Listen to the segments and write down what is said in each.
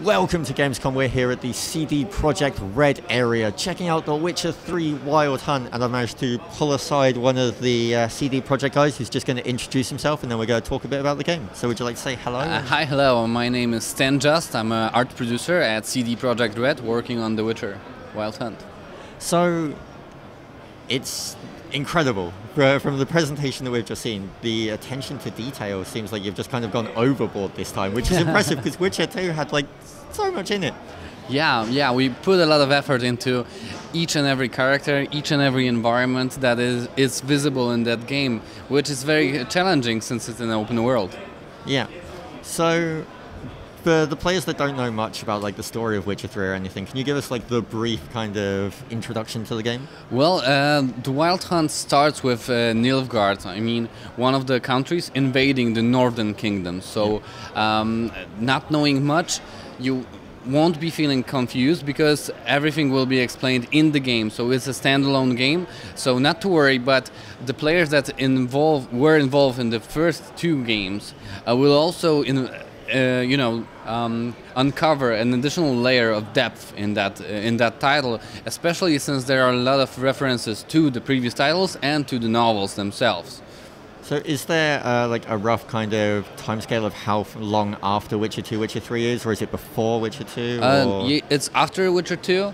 Welcome to Gamescom. We're here at the CD Projekt Red area, checking out The Witcher 3 Wild Hunt, and I've managed to pull aside one of the CD Projekt guys who's just going to introduce himself, and then we're going to talk a bit about the game. So would you like to say hello? Hi, hello. My name is Stan Just. I'm an art producer at CD Projekt Red, working on The Witcher Wild Hunt. So, it's incredible. From the presentation that we've just seen, the attention to detail seems like you've just kind of gone overboard this time, which is impressive because Witcher 2 had like so much in it. Yeah, we put a lot of effort into each and every character, each and every environment that is visible in that game, which is very challenging since it's an open world. Yeah. So, for the players that don't know much about like the story of Witcher 3 or anything, can you give us like the brief kind of introduction to the game? Well, the Wild Hunt starts with Nilfgaard. I mean, one of the countries invading the Northern Kingdom. So, not knowing much, you won't be feeling confused because everything will be explained in the game. So it's a standalone game. So not to worry, but the players that were involved in the first two games will also uncover an additional layer of depth in that title, especially since there are a lot of references to the previous titles and to the novels themselves. So is there like a rough kind of timescale of how long after Witcher 2 Witcher 3 is, or is it before Witcher 2? It's after Witcher 2.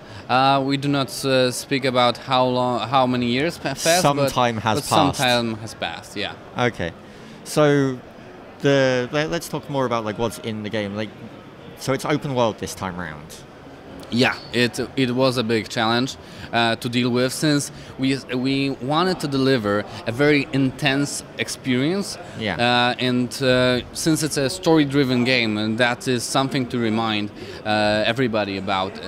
We do not speak about how many years passed. Some time has passed. Some time has passed, yeah. Okay. So let's talk more about like what's in the game. Like, so it's open world this time round. Yeah, it was a big challenge to deal with since we wanted to deliver a very intense experience. Yeah. And since it's a story-driven game, and that is something to remind everybody about.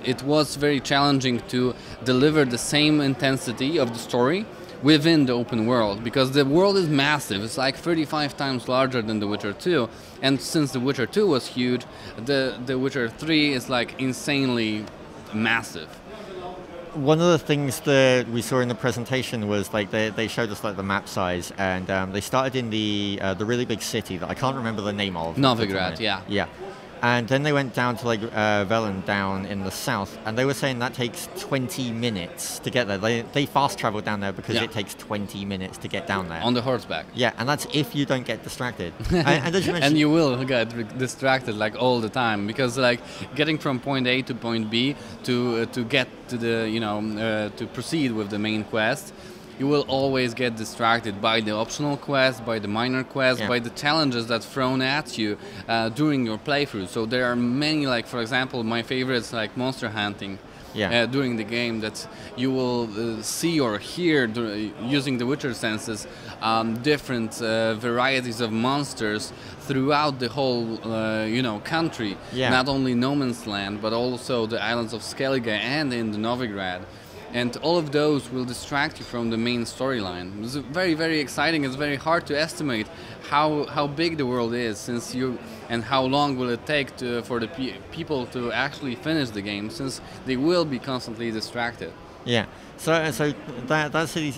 It was very challenging to deliver the same intensity of the story within the open world, because the world is massive. It's like 35 times larger than The Witcher 2, and since The Witcher 2 was huge, the Witcher 3 is like insanely massive. One of the things that we saw in the presentation was like they showed us like the map size, and they started in the really big city that I can't remember the name of. Novigrad, yeah. Yeah. And then they went down to like Velen down in the south, and they were saying that takes 20 minutes to get there. They fast travel down there because it takes 20 minutes to get down there. On the horseback. Yeah, and that's if you don't get distracted. and as you mentioned, and you will get distracted like all the time, because like getting from point A to point B to get to the to proceed with the main quest, you will always get distracted by the optional quest, by the minor quest, by the challenges that's thrown at you during your playthrough. So there are many, like for example, my favorites like monster hunting during the game, that you will see or hear using the Witcher senses different varieties of monsters throughout the whole country. Yeah. Not only No Man's Land, but also the islands of Skellige and in the Novigrad. And all of those will distract you from the main storyline. It's very, very exciting. It's very hard to estimate how big the world is, and how long will it take for the people to actually finish the game, since they will be constantly distracted. Yeah. So that city,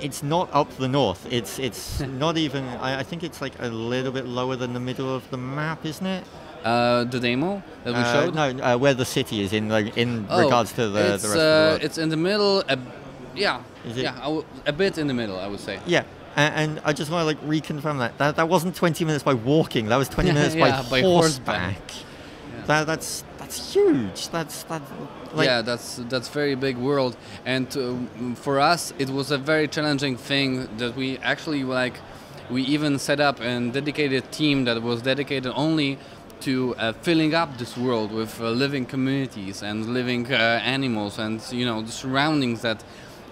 it's not up the north. It's not even. I think it's like a little bit lower than the middle of the map, isn't it? The demo that we showed? No, where the city is in regards to the rest of the world. It's in the middle. A bit in the middle, I would say. Yeah, and I just want to like reconfirm that wasn't 20 minutes by walking. That was 20 minutes by horseback. Yeah. That's huge. That's very big world, and for us it was a very challenging thing that we actually we even set up a dedicated team that was dedicated only to filling up this world with living communities and living animals, and the surroundings that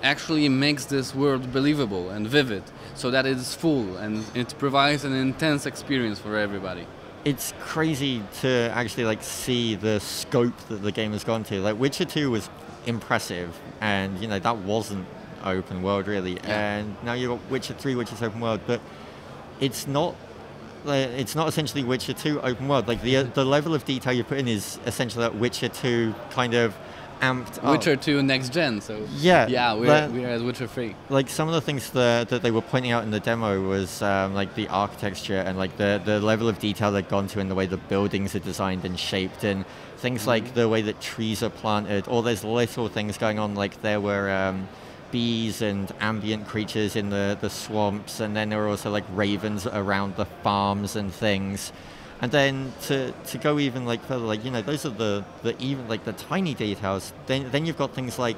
actually makes this world believable and vivid, so that it is full and it provides an intense experience for everybody. It's crazy to actually like see the scope that the game has gone to. Like Witcher 2 was impressive, and that wasn't open world really, and now you've got Witcher 3, which is open world, but it's not essentially Witcher 2 open world. Like the level of detail you put in is essentially that Witcher 2 kind of amped up. Witcher 2 next gen, so Yeah, we're at Witcher 3. Like some of the things that they were pointing out in the demo was like the architecture and like the level of detail they've gone to in the way the buildings are designed and shaped, and things like the way that trees are planted. All those little things going on, like there were bees and ambient creatures in the swamps, and then there were also like ravens around the farms and things. And then to go even like further, like, you know, those are the even like the tiny details. Then you've got things like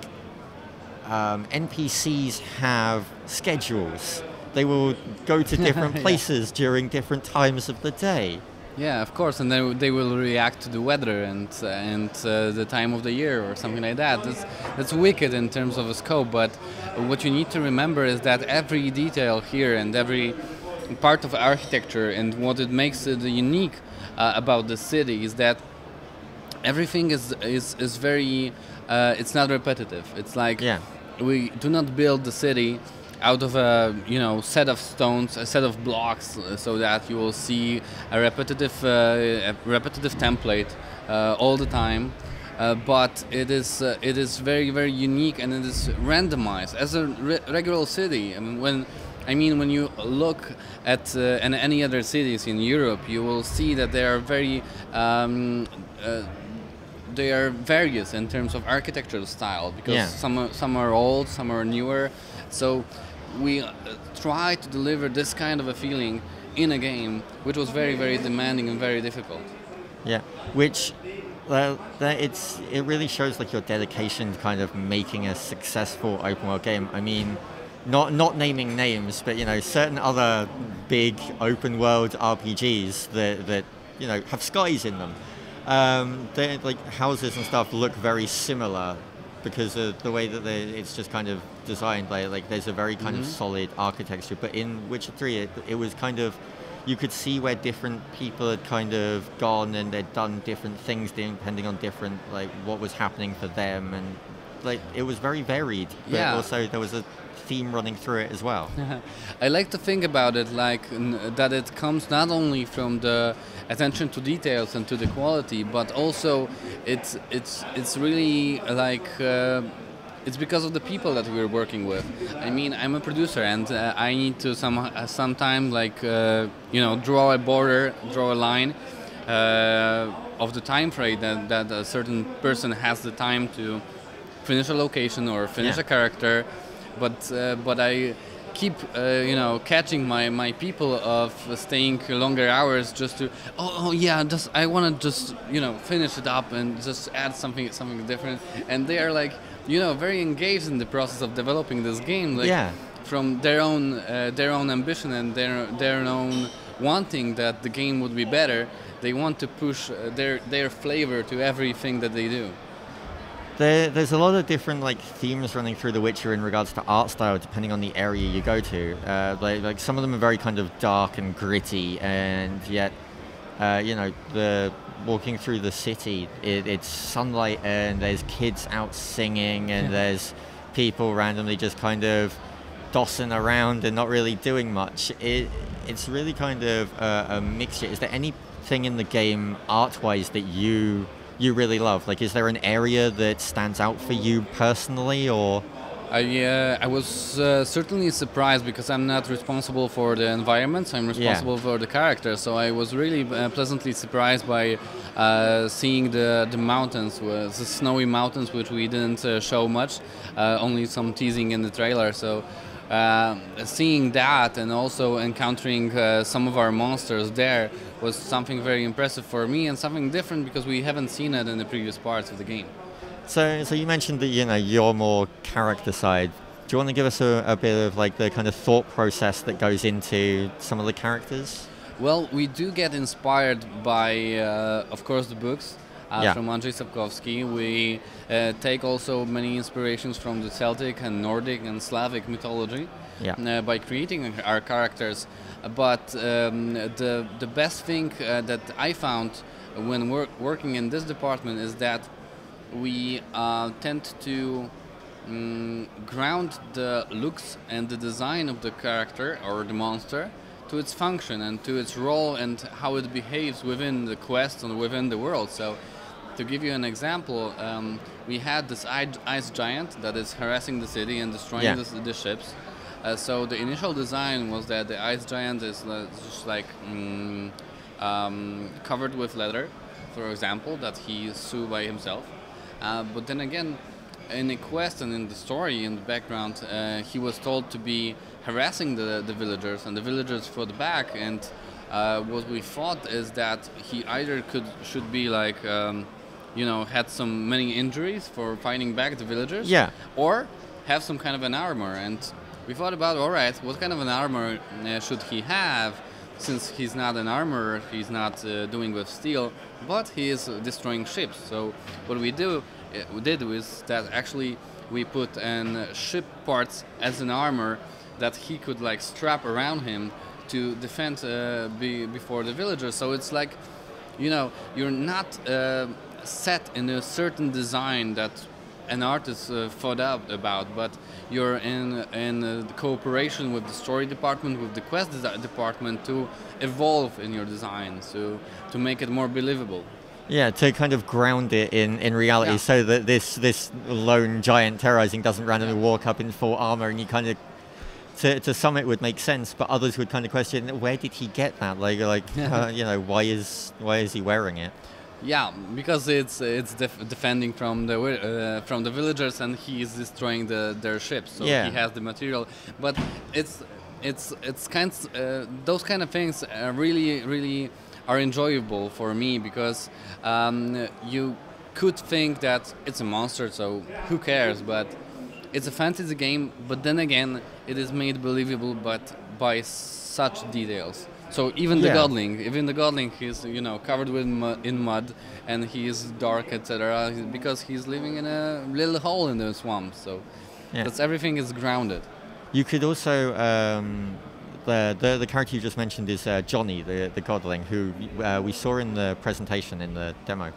NPCs have schedules. They will go to different places during different times of the day. Yeah, of course, and then they will react to the weather and the time of the year or something like that. That's wicked in terms of a scope, but what you need to remember is that every detail here and every part of architecture and what it makes it unique about the city is that everything is very it's not repetitive. It's like we do not build the city out of a set of stones, a set of blocks, so that you will see a repetitive template all the time. But it is very, very unique, and it is randomized as a regular city. I mean, when you look at any other cities in Europe, you will see that they are very they are various in terms of architectural style, because some are old, some are newer. So we try to deliver this kind of a feeling in a game, which was very, very demanding and very difficult. Yeah, which it really shows like your dedication to kind of making a successful open world game. I mean, not naming names, but certain other big open world RPGs that have skies in them. They, like houses and stuff, look very similar because of the way that it's just kind of designed. Like there's a very kind of solid architecture. But in Witcher 3, it was kind of, you could see where different people had kind of gone and they'd done different things depending on different, like what was happening for them, and like it was very varied. But also there was a theme running through it as well. I like to think about it like that it comes not only from the attention to details and to the quality, but also it's really like it's because of the people that we're working with. I mean, I'm a producer, and I need to sometimes like draw a border, draw a line of the time frame that a certain person has the time to finish a location or finish a character. But I keep catching my people of staying longer hours just to I want to just finish it up and just add something different, and they are like very engaged in the process of developing this game, like from their own ambition and their own wanting that the game would be better. They want to push their flavor to everything that they do. There's a lot of different like themes running through The Witcher in regards to art style, depending on the area you go to. Like some of them are very kind of dark and gritty, and yet, the walking through the city, it's sunlight and there's kids out singing, and there's people randomly just kind of dossing around and not really doing much. It's really kind of a mixture. Is there anything in the game art-wise that you really love? Like, is there an area that stands out for you personally, or? I was certainly surprised, because I'm not responsible for the environments. I'm responsible for the characters. So I was really pleasantly surprised by seeing the mountains, the snowy mountains, which we didn't show much, only some teasing in the trailer. So seeing that and also encountering some of our monsters there was something very impressive for me, and something different because we haven't seen it in the previous parts of the game. So you mentioned that you're more character side. Do you want to give us a bit of like the kind of thought process that goes into some of the characters? Well, we do get inspired by, of course, the books from Andrzej Sapkowski. We take also many inspirations from the Celtic and Nordic and Slavic mythology by creating our characters. But the best thing that I found when working in this department is that we tend to ground the looks and the design of the character or the monster to its function and to its role and how it behaves within the quest and within the world. So to give you an example, we had this ice giant that is harassing the city and destroying the ships. So the initial design was that the ice giant is just like covered with leather, for example, that he sew by himself. But then again, in the quest and in the story in the background, he was told to be harassing the villagers, and the villagers fought back. And what we thought is that he either should be like, had many injuries for fighting back the villagers, or have some kind of an armor. And we thought about, all right, what kind of an armor should he have? Since he's not an armorer, he's not doing with steel, but he is destroying ships. So what we did was that actually we put ship parts as an armor that he could like strap around him to defend before the villagers. So it's like, you're not set in a certain design that an artist thought out about, but you're in cooperation with the story department, with the quest department, to evolve in your design, so to make it more believable. Yeah, to kind of ground it in reality, so that this lone giant terrorizing doesn't randomly walk up in full armor, and you kind of, to some it would make sense, but others would kind of question, where did he get that? Like why is he wearing it? Yeah, because it's defending from the villagers, and he is destroying their ships. So he has the material, but it's those kind of things really are enjoyable for me, because you could think that it's a monster, so who cares? But it's a fantasy game. But then again, it is made believable, but by such details. So even the godling, he's covered with mud, and he is dark, etc. Because he's living in a little hole in the swamp. So everything is grounded. You could also the character you just mentioned is Johnny, the godling, who we saw in the presentation in the demo.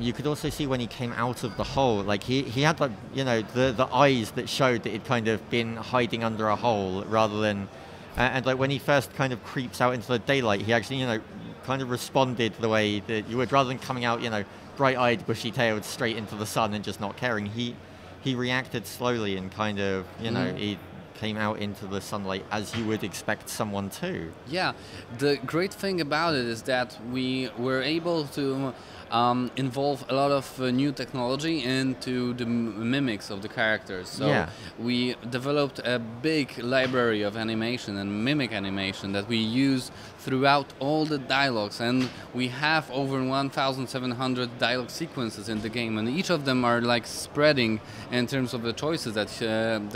You could also see when he came out of the hole, like he had like the eyes that showed that he'd kind of been hiding under a hole rather than. And like when he first kind of creeps out into the daylight, he actually, kind of responded the way that you would, rather than coming out, bright-eyed, bushy-tailed, straight into the sun and just not caring. He reacted slowly and kind of, he came out into the sunlight as you would expect someone to. Yeah, the great thing about it is that we were able to involve a lot of new technology into the mimics of the characters. So we developed a big library of animation and mimic animation that we use throughout all the dialogues, and we have over 1,700 dialogue sequences in the game, and each of them are like spreading in terms of the choices that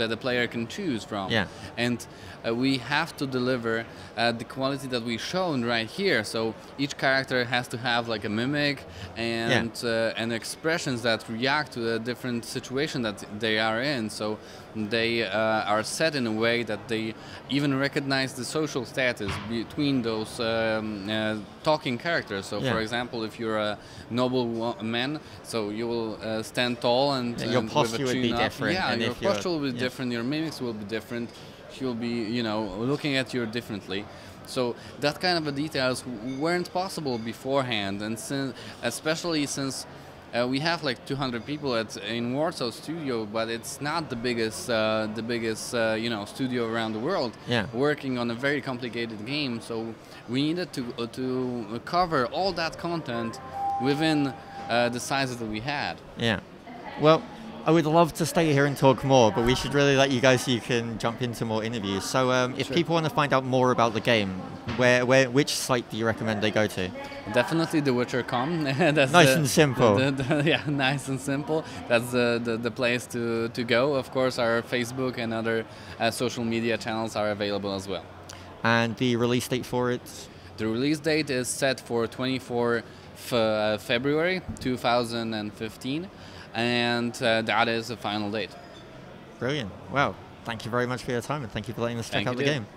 the player can choose from. And we have to deliver the quality that we've shown right here. So each character has to have like a mimic and expressions that react to a different situation that they are in. So they are set in a way that they even recognize the social status between those talking characters. So for example, if you're a noble man, so you will stand tall and your posture would be different. Yeah, your posture will be different, your mimics will be different. You'll be, looking at you differently. So that kind of details weren't possible beforehand, and especially since we have like 200 people in Warsaw studio, but it's not the biggest studio around the world working on a very complicated game. So we needed to cover all that content within the sizes that we had. Yeah. Well, I would love to stay here and talk more, but we should really let you go so you can jump into more interviews. So if people want to find out more about the game, which site do you recommend they go to? Definitely thewitcher.com. That's nice and simple. Nice and simple. That's the place to go. Of course, our Facebook and other social media channels are available as well. And the release date for it? The release date is set for 24 February 2015. And that is the final date. Brilliant. Well, thank you very much for your time, and thank you for letting us check out the game.